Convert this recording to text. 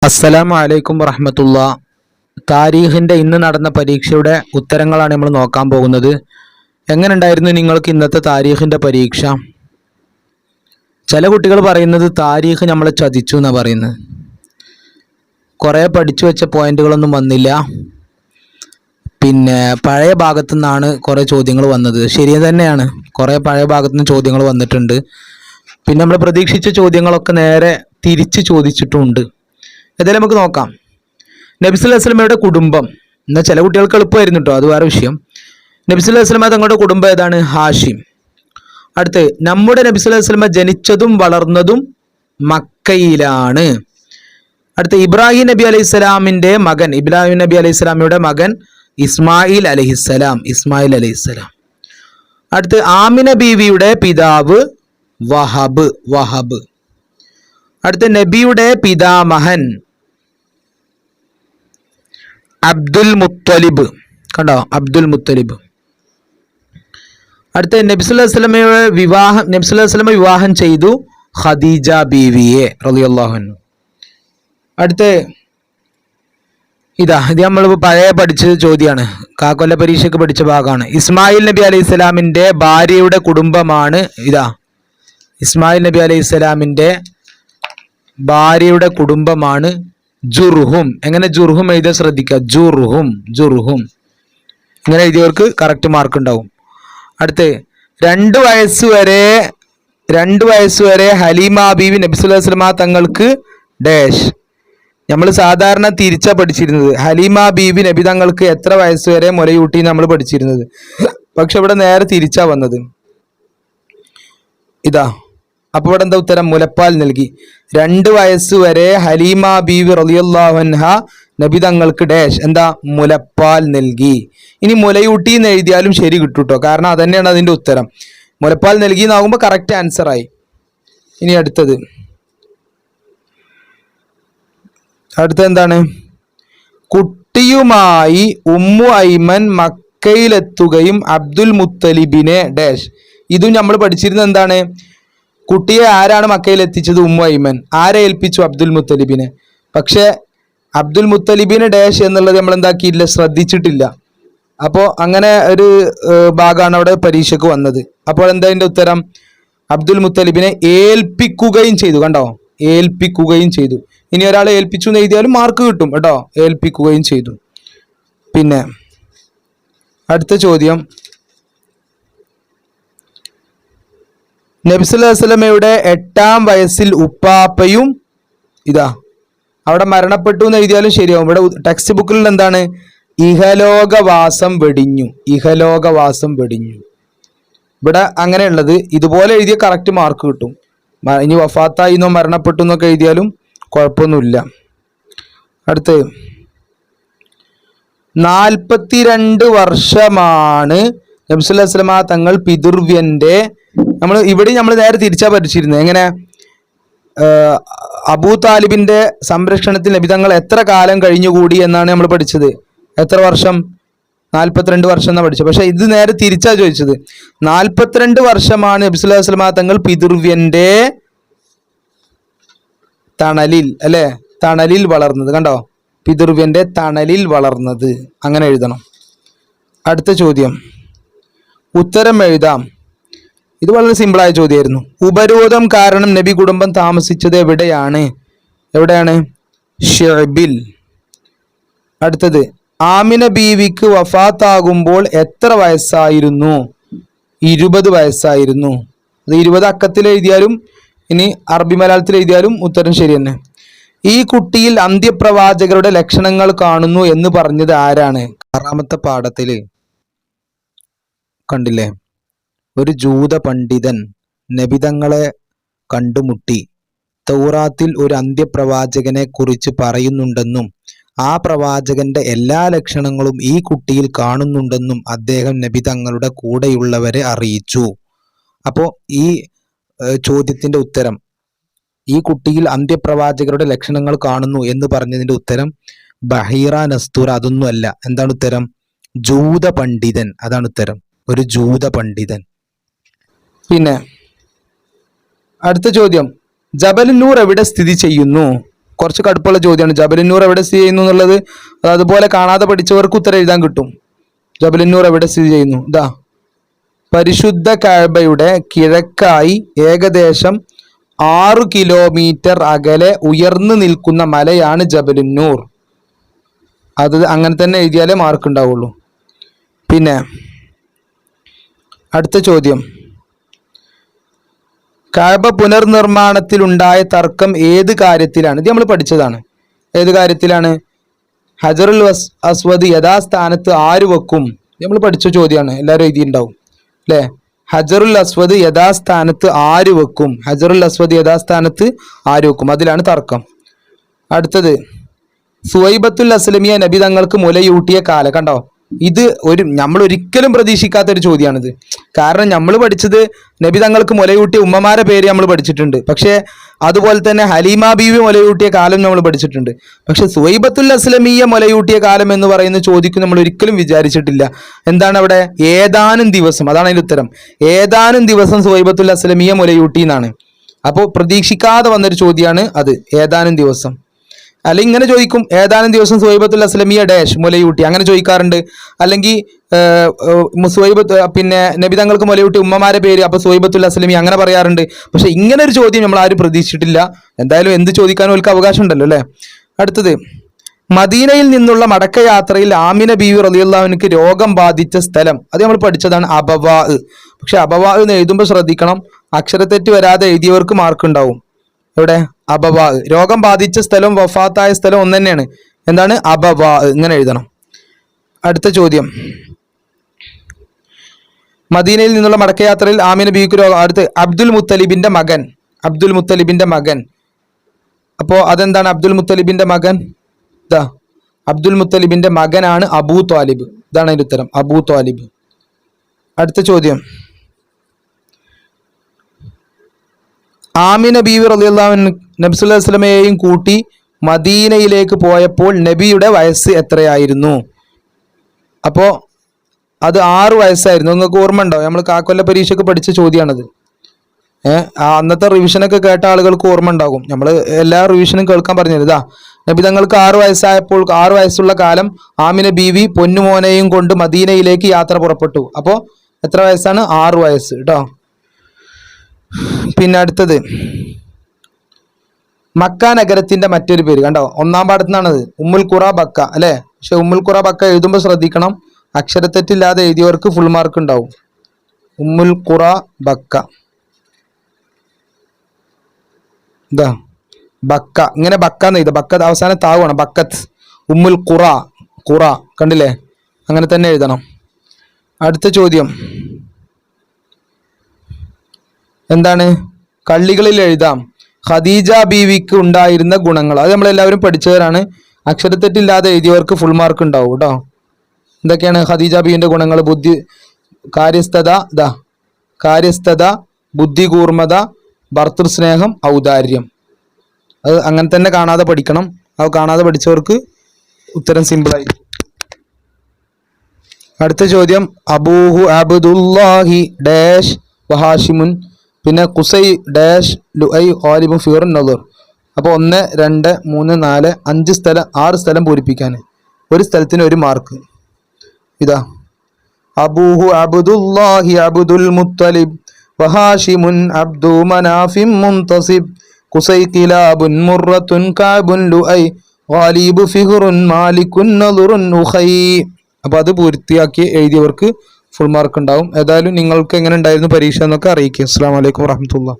അസ്സലാമു അലൈക്കും വറഹ്മത്തുള്ളാ. താരീഖിൻ്റെ ഇന്ന് നടന്ന പരീക്ഷയുടെ ഉത്തരങ്ങളാണ് നമ്മൾ നോക്കാൻ പോകുന്നത്. എങ്ങനെ ഉണ്ടായിരുന്നു നിങ്ങൾക്ക് ഇന്നത്തെ താരീഖിൻ്റെ പരീക്ഷ? ചില കുട്ടികൾ പറയുന്നത് താരീഖ് നമ്മളെ ചതിച്ചു എന്നാണ് പറയുന്നത്. കുറേ പഠിച്ചു വെച്ച പോയിന്റുകളൊന്നും വന്നില്ല. പിന്നെ പഴയ ഭാഗത്തു നിന്നാണ് കുറേ ചോദ്യങ്ങൾ വന്നത്. ശരി തന്നെയാണ്, കുറേ പഴയ ഭാഗത്തു നിന്ന് ചോദ്യങ്ങൾ വന്നിട്ടുണ്ട്. പിന്നെ നമ്മൾ പ്രതീക്ഷിച്ച ചോദ്യങ്ങളൊക്കെ നേരെ തിരിച്ച് ചോദിച്ചിട്ടുമുണ്ട്. ഏതായാലും നമുക്ക് നോക്കാം. നബി സല്ലല്ലാഹു അലൈഹി വസല്ലമയുടെ കുടുംബം എന്നാൽ ചില കുട്ടികൾക്ക് എളുപ്പമായിരുന്നു കേട്ടോ, അത് വേറെ വിഷയം. നബി സല്ലല്ലാഹു അലൈഹി വസല്ലമ തങ്ങളുടെ കുടുംബം ഏതാണ്? ഹാഷിം. അടുത്ത്, നമ്മുടെ നബി സല്ലല്ലാഹു അലൈഹി വസല്ലമ ജനിച്ചതും വളർന്നതും മക്കയിലാണ്. അടുത്ത്, ഇബ്രാഹിം നബി അലൈഹിസ്സലാമിൻ്റെ മകൻ, ഇബ്രാഹിം നബി അലൈഹിസ്സലാമിയുടെ മകൻ ഇസ്മായിൽ അലൈഹിസ്സലാം. ഇസ്മായിൽ അലൈഹിസ്സലാം. അടുത്ത്, ആമിന ബീവിയുടെ പിതാവ് വഹബ്. വഹബ്. അടുത്ത, നബിയുടെ പിതാമഹൻ അബ്ദുൽ മുത്തലിബ്. കണ്ടോ, അബ്ദുൽ മുത്തലിബ്. അടുത്ത, നബി സല്ലല്ലാഹു അലൈഹി വസല്ലമ വിവാഹം ചെയ്തു ഖദീജ ബീവിയെ റളിയല്ലാഹു അൻഹ. അടുത്ത, ഇത് നമ്മൾ പഴയ പഠിച്ച ചോദ്യമാണ്, കാക്കൊല്ല പരീക്ഷയ്ക്ക് പഠിച്ച ഭാഗമാണ്. ഇസ്മായിൽ നബി അലൈഹി സ്വലാമിൻ്റെ ഭാര്യയുടെ കുടുംബമാണ് ഇസ്മായിൽ നബി അലൈഹി സ്വലാമിൻ്റെ ഭാര്യയുടെ കുടുംബമാണ് ജുർഹും. എങ്ങനെ ജുർഹും എഴുതാൻ ശ്രദ്ധിക്കുക. ജുർഹും. ജുർഹും ഇങ്ങനെ എഴുതിയവർക്ക് കറക്റ്റ് മാർക്ക് ഉണ്ടാവും. അടുത്ത്, 2 വയസ്സ് വരെ ഹലീമ ബീവി നബി സല്ലല്ലാഹു അലൈഹി വസല്ലമ തങ്ങൾക്ക് ഡാഷ്. നമ്മൾ സാധാരണ തിരിച്ചാ പഠിച്ചിരുന്നത്. ഹലീമ ബീവി നബി തങ്ങൾക്ക് എത്ര വയസ്സ് വരെ മുലയൂട്ടി നമ്മൾ പഠിച്ചിരുന്നത്. പക്ഷെ ഇവിടെ നേരെ തിരിച്ചാ വന്നത്. ഇതാ, അപ്പോൾ ഇവിടെ എന്താ ഉത്തരം? മുലപ്പാൽ നൽകി. 2 വയസ്സ് വരെ ഹലീമ ബീവി റളിയല്ലാഹു അൻഹ നബി തങ്ങൾക്ക് ഡാഷ് എന്താ? മുലപ്പാൽ നൽകി. ഇനി മുലയൂട്ടി എന്ന് എഴുതിയാലും ശരി കിട്ടും കേട്ടോ, കാരണം അതന്നെയാണ് അതിൻ്റെ ഉത്തരം. മുലപ്പാൽ നൽകി എന്നാകുമ്പോൾ കറക്റ്റ് ആൻസറായി. ഇനി അടുത്തത് എന്താണ്? കുട്ടിയുമായി ഉമ്മു ഐമൻ മക്കയിലെത്തുകയും അബ്ദുൽ മുത്തലിബിനെ ഡാഷ്. ഇതും നമ്മൾ പഠിച്ചിരുന്നത് എന്താണ്? കുട്ടിയെ ആരാണ് മക്കയിൽ എത്തിച്ചത്? ഉമ്മു ഐമൻ. ആരെ ഏൽപ്പിച്ചു? അബ്ദുൽ മുത്തലിബിനെ. പക്ഷെ അബ്ദുൽ മുത്തലിബിന് ഡാഷ് എന്നുള്ളത് നമ്മൾ എന്താക്കിയില്ല, ശ്രദ്ധിച്ചിട്ടില്ല. അപ്പോൾ അങ്ങനെ ഒരു ഭാഗമാണ് അവിടെ പരീക്ഷയ്ക്ക് വന്നത്. അപ്പോൾ എന്താ അതിൻ്റെ ഉത്തരം? അബ്ദുൽ മുത്തലിബിനെ ഏൽപ്പിക്കുകയും ചെയ്തു. കണ്ടോ, ഏൽപ്പിക്കുകയും ചെയ്തു. ഇനി ഒരാളെ ഏൽപ്പിച്ചു എന്ന് എഴുതിയാലും മാർക്ക് കിട്ടും കേട്ടോ. ഏൽപ്പിക്കുകയും ചെയ്തു. പിന്നെ അടുത്ത ചോദ്യം, നബി സല്ലല്ലാഹു അലൈഹി വസല്ലമയുടെ 8-ാം വയസ്സിൽ ഉപ്പാപ്പയും ഇതാ അവിടെ മരണപ്പെട്ടു എന്ന് എഴുതിയാലും ശരിയാവും. ഇവിടെ ടെക്സ്റ്റ് ബുക്കിൽ എന്താണ്? ഇഹലോകവാസം വെടിഞ്ഞു. ഇഹലോകവാസം വെടിഞ്ഞു. ഇവിടെ അങ്ങനെയുള്ളത് ഇതുപോലെ എഴുതിയ കറക്റ്റ് മാർക്ക് കിട്ടും. ഇനി വഫാത്തായി എന്നോ മരണപ്പെട്ടു എന്നൊക്കെ എഴുതിയാലും കുഴപ്പമൊന്നുമില്ല. അടുത്ത്, 42 വർഷമാണ് നബി സല്ലല്ലാഹു അലൈഹി വസല്ലമ തങ്ങൾ പിതൃവ്യന്റെ. ഇവിടെ നമ്മൾ നേരെ തിരിച്ചാ പഠിച്ചിരുന്നത്. എങ്ങനെ? അബൂ താലിബിന്റെ സംരക്ഷണത്തിൽ നബി തങ്ങൾ എത്ര കാലം കഴിഞ്ഞുകൂടി എന്നാണ് നമ്മൾ പഠിച്ചത്. എത്ര വർഷം? 42 വർഷം എന്നാണ് പഠിച്ചത്. പക്ഷെ ഇത് നേരെ തിരിച്ചാ ചോദിച്ചത്. 42 വർഷമാണ് നബി സല്ലല്ലാഹു അലൈഹി വസല്ലമ തങ്ങൾ പിതൃവ്യന്റെ തണലിൽ, അല്ലെ, തണലിൽ വളർന്നത്. കണ്ടോ, പിതൃവ്യന്റെ തണലിൽ വളർന്നത്. അങ്ങനെ എഴുതണം. അടുത്ത ചോദ്യം, ഉത്തരം എഴുതാം. ഇത് വളരെ സിമ്പിളായ ചോദ്യമായിരുന്നു. ഉപരോധം കാരണം നബി കുടുംബം താമസിച്ചത് എവിടെയാണ്? ഷിഅബിൽ. അടുത്തത്, ആമിന ബീവിക്ക് വഫാത്താകുമ്പോൾ എത്ര വയസ്സായിരുന്നു? 20 വയസ്സായിരുന്നു. അത് 20 അക്കത്തിൽ എഴുതിയാലും ഇനി അറബി മലയാളത്തിൽ എഴുതിയാലും ഉത്തരം ശരി തന്നെ. ഈ കുട്ടിയിൽ അന്ത്യപ്രവാചകരുടെ ലക്ഷണങ്ങൾ കാണുന്നു എന്ന് പറഞ്ഞത് ആരാണ്? 6-ാമത്തെ പാഠത്തിൽ കണ്ടില്ലേ? ഒരു ജൂത പണ്ഡിതൻ നബിതങ്ങളെ കണ്ടുമുട്ടി തൗറാത്തിൽ ഒരു അന്ത്യപ്രവാചകനെ കുറിച്ച് പറയുന്നുണ്ടെന്നും ആ പ്രവാചകന്റെ എല്ലാ ലക്ഷണങ്ങളും ഈ കുട്ടിയിൽ കാണുന്നുണ്ടെന്നും അദ്ദേഹം നബിതങ്ങളുടെ കൂടെയുള്ളവരെ അറിയിച്ചു. അപ്പോൾ ഈ ചോദ്യത്തിന്റെ ഉത്തരം, ഈ കുട്ടിയിൽ അന്ത്യപ്രവാചകരുടെ ലക്ഷണങ്ങൾ കാണുന്നു എന്ന് പറഞ്ഞതിന്റെ ഉത്തരം ബഹീറ നസ്തൂർ. അതൊന്നുമല്ല. എന്താണ് ഉത്തരം? ജൂത പണ്ഡിതൻ. അതാണ് ഉത്തരം, ഒരു ജൂത പണ്ഡിതൻ. പിന്നെ അടുത്ത ചോദ്യം, ജബൽ നൂർ എവിടെ സ്ഥിതി ചെയ്യുന്നു? കുറച്ച് കടുപ്പുള്ള ചോദ്യമാണ്. ജബലുന്നൂർ എവിടെ സ്ഥിതി ചെയ്യുന്നു എന്നുള്ളത് അതുപോലെ കാണാതെ പഠിച്ചവർക്ക് ഉത്തരം എഴുതാൻ കിട്ടും. ജബലുന്നൂർ എവിടെ സ്ഥിതി ചെയ്യുന്നു? ഇതാ, പരിശുദ്ധ കഅബയുടെ കിഴക്കായി ഏകദേശം 6 കിലോമീറ്റർ അകലെ ഉയർന്നു നിൽക്കുന്ന മലയാണ് ജബലുന്നൂർ. അത് അങ്ങനെ തന്നെ എഴുതിയാലേ മാർക്ക് ഉണ്ടാവുള്ളൂ. പിന്നെ അടുത്ത ചോദ്യം, കഅബ പുനർനിർമ്മാണത്തിലുണ്ടായ തർക്കം ഏത് കാര്യത്തിലാണ്? ഇത് നമ്മൾ പഠിച്ചതാണ്. ഏത് കാര്യത്തിലാണ്? ഹജറുൽ അസ്വദ് യഥാസ്ഥാനത്ത് ആര് വെക്കും? നമ്മൾ പഠിച്ച ചോദ്യമാണ്, എല്ലാവരും എഴുതിയിട്ടുണ്ടാവും അല്ലേ? ഹജറുൽ അസ്വദ് യഥാസ്ഥാനത്ത് ആര് വെക്കും? ഹജറുൽ അസ്വദ് യഥാസ്ഥാനത്ത് ആര് വെക്കും? അതിലാണ് തർക്കം. അടുത്തത്, സുവൈബത്തുൽ അസ്ലമിയ നബി തങ്ങൾക്ക് മുലയൂട്ടിയ കാലം. കണ്ടോ, ഇത് നമ്മൾ ഒരിക്കലും പ്രതീക്ഷിക്കാത്ത ഒരു ചോദ്യമാണിത്. കാരണം നമ്മൾ പഠിച്ചത് നബി തങ്ങൾക്ക് മുലയൂട്ടിയ ഉമ്മമാരെ പേര് നമ്മൾ പഠിച്ചിട്ടുണ്ട്. പക്ഷേ അതുപോലെ തന്നെ ഹലീമ ബീവി മുലയൂട്ടിയ കാലം നമ്മൾ പഠിച്ചിട്ടുണ്ട്. പക്ഷെ സുവൈബത്തുൽ അസ്ലമിയ മുലയൂട്ടിയ കാലം എന്ന് പറയുന്ന ചോദിക്കും നമ്മൾ ഒരിക്കലും വിചാരിച്ചിട്ടില്ല. എന്താണ് അവിടെ? ഏതാനും ദിവസം. അതാണ് അതിൻ്റെ ഉത്തരം. ഏതാനും ദിവസം സുവൈബത്തുൽ അസ്ലമിയ മുലയൂട്ടി എന്നാണ്. അപ്പോൾ പ്രതീക്ഷിക്കാതെ വന്നൊരു ചോദ്യമാണ് അത്, ഏതാനും ദിവസം. അല്ലെങ്കിൽ ഇങ്ങനെ ചോദിക്കും, ഏതാനും ദിവസം സുവൈബത്തുൽ അസ്ലമിയ ഡാഷ് മുലയൂട്ടി, അങ്ങനെ ചോദിക്കാറുണ്ട്. അല്ലെങ്കിൽ പിന്നെ നബി തങ്ങൾക്ക് മുലയൂട്ടി ഉമ്മമാരെ പേര്, അപ്പോൾ സുവൈബത്തുൽ അസ്ലമി, അങ്ങനെ പറയാറുണ്ട്. പക്ഷെ ഇങ്ങനെ ഒരു ചോദ്യം നമ്മൾ ആരും പ്രതീക്ഷിച്ചിട്ടില്ല. എന്തായാലും എന്ത് ചോദിക്കാനും അവർക്ക് അവകാശം ഉണ്ടല്ലോ അല്ലേ? അടുത്തത്, മദീനയിൽ നിന്നുള്ള മടക്കയാത്രയിൽ ആമിന ബീവി റളിയല്ലാഹു അൻഹയ്ക്ക് രോഗം ബാധിച്ച സ്ഥലം. അത് നമ്മൾ പഠിച്ചതാണ്, അബവാ. പക്ഷെ അബവാ എന്ന് എഴുതുമ്പോൾ ശ്രദ്ധിക്കണം, അക്ഷരത്തെറ്റ് വരാതെ എഴുതിയവർക്ക് മാർക്ക് ഉണ്ടാവും. എവിടെ? അബവാ. രോഗം ബാധിച്ച സ്ഥലം വഫാത്തായ സ്ഥലം ഒന്ന് തന്നെയാണ്. എന്താണ്? അബവാ. ഇങ്ങനെ എഴുതണം. അടുത്ത ചോദ്യം, മദീനയിൽ നിന്നുള്ള മടക്കയാത്രയിൽ ആമിന ബീവിക്ക് രോഗം. അടുത്ത്, അബ്ദുൽ മുത്തലിബിന്റെ മകൻ. അബ്ദുൽ മുത്തലിബിന്റെ മകൻ. അപ്പോൾ അതെന്താണ് അബ്ദുൽ മുത്തലിബിന്റെ മകൻ? ഇതാ, അബ്ദുൽ മുത്തലിബിന്റെ മകനാണ് അബൂ ത്വാലിബ്. ഇതാണ് അതിൻ്റെ ഉത്തരം, അബൂ ത്വാലിബ്. അടുത്ത ചോദ്യം, ആമിന ബീവി റളിയല്ലാഹു അൻഹ നബി സല്ലല്ലാഹു അലൈഹി വസല്ലമയെയും കൂട്ടി മദീനയിലേക്ക് പോയപ്പോൾ നബിയുടെ വയസ്സ് എത്രയായിരുന്നു? അപ്പോൾ അത് 6 വയസ്സായിരുന്നു. നിങ്ങൾക്ക് ഓർമ്മ ഉണ്ടോ? നമ്മൾ കാക്കൊല്ല പരീക്ഷയ്ക്ക് പഠിച്ച ചോദ്യമാണത്. അന്നത്തെ റിവിഷനൊക്കെ കേട്ട ആളുകൾക്ക് ഓർമ്മ ഉണ്ടാകും. നമ്മൾ എല്ലാ റിവിഷനും കേൾക്കാൻ പറഞ്ഞത് ഇതാ, നബി തങ്ങൾക്ക് 6 വയസ്സായപ്പോൾ 6 വയസ്സുള്ള കാലം ആമിന ബീവി പൊന്നുമോനെയും കൊണ്ട് മദീനയിലേക്ക് യാത്ര പുറപ്പെട്ടു. അപ്പോൾ എത്ര വയസ്സാണ്? 6 വയസ്സ് കേട്ടോ. പിന്നെ അടുത്തത്, മക്ക നഗരത്തിന്റെ മറ്റൊരു പേര്. കണ്ടോ, 1-ാം പാഠത്തിനാണത്, ഉമ്മുൽ ഖുറ ബക്ക അല്ലെ? പക്ഷെ ഉമ്മുൽ ഖുറ ബക്ക എഴുതുമ്പോൾ ശ്രദ്ധിക്കണം, അക്ഷരത്തെറ്റില്ലാതെ എഴുതിയവർക്ക് ഫുൾ മാർക്ക് ഉണ്ടാവും. ഉമ്മുൽ ഖുറ ബക്ക. ഇതാ ബക്ക, ഇങ്ങനെ ബക്ക എന്ന് എഴുതാം. ബക്ക അവസാനം താവാണ്, ബക്കത്ത്. ഉമ്മുൽ ഖുറ, ഖുറ കണ്ടില്ലേ? അങ്ങനെ തന്നെ എഴുതണം. അടുത്ത ചോദ്യം എന്താണ്? കള്ളികളിൽ എഴുതാം ഖദീജ ബീവിക്ക് ഉണ്ടായിരുന്ന ഗുണങ്ങൾ. അത് നമ്മളെല്ലാവരും പഠിച്ചവരാണ്. അക്ഷരത്തെറ്റില്ലാതെ എഴുതിയവർക്ക് ഫുൾ മാർക്ക് ഉണ്ടാവും കേട്ടോ. എന്തൊക്കെയാണ് ഖദീജ ബീവിന്റെ ഗുണങ്ങൾ? കാര്യസ്ഥത, ബുദ്ധികൂർമ്മത, ഭർതൃസ്നേഹം, ഔദാര്യം. അത് അങ്ങനെ തന്നെ കാണാതെ പഠിക്കണം. അത് കാണാതെ പഠിച്ചവർക്ക് ഉത്തരം സിമ്പിളായിരിക്കും. അടുത്ത ചോദ്യം, അബൂഹു അബ്ദുല്ലാഹി ഡാഷ് വഹാഷിമുൻ, പിന്നെ കുസൈ ഡാഷ് ലുഐ ഖാലിബുൻ ഫിറുൻ നദർ. അപ്പോൾ 1, 2, 3, 4, 5 സ്ഥലം 6 സ്ഥലം പൂരിപ്പിക്കാൻ, ഒരു സ്ഥലത്തിന് 1 മാർക്ക്. ഇതാ, അബൂഹു അബ്ദുല്ലാഹി അബ്ദുൽ മുത്തലിബ് വഹാഷിമുൻ അബ്ദു മനാഫിൻ മുൻതസിബ് കുസൈ കിലാബുൻ മുറത്തുൻ കഅബുൻ ലുഐ ഖാലിബു ഫിഹ്റുൻ മാലിക്കുൻ നദറുൻ ഉഖൈ. അപ്പോൾ അത് പൂർത്തിയാക്കി എഴുതിയവർക്ക് ഫുൾ മാർക്ക് ഉണ്ടാവും. ഏതായാലും നിങ്ങൾക്ക് എങ്ങനെ ഉണ്ടായിരുന്നു പരീക്ഷ എന്നൊക്കെ അറിയിക്കുക. അസ്സലാമു അലൈക്കും വറഹ്മത്തുള്ളാഹി.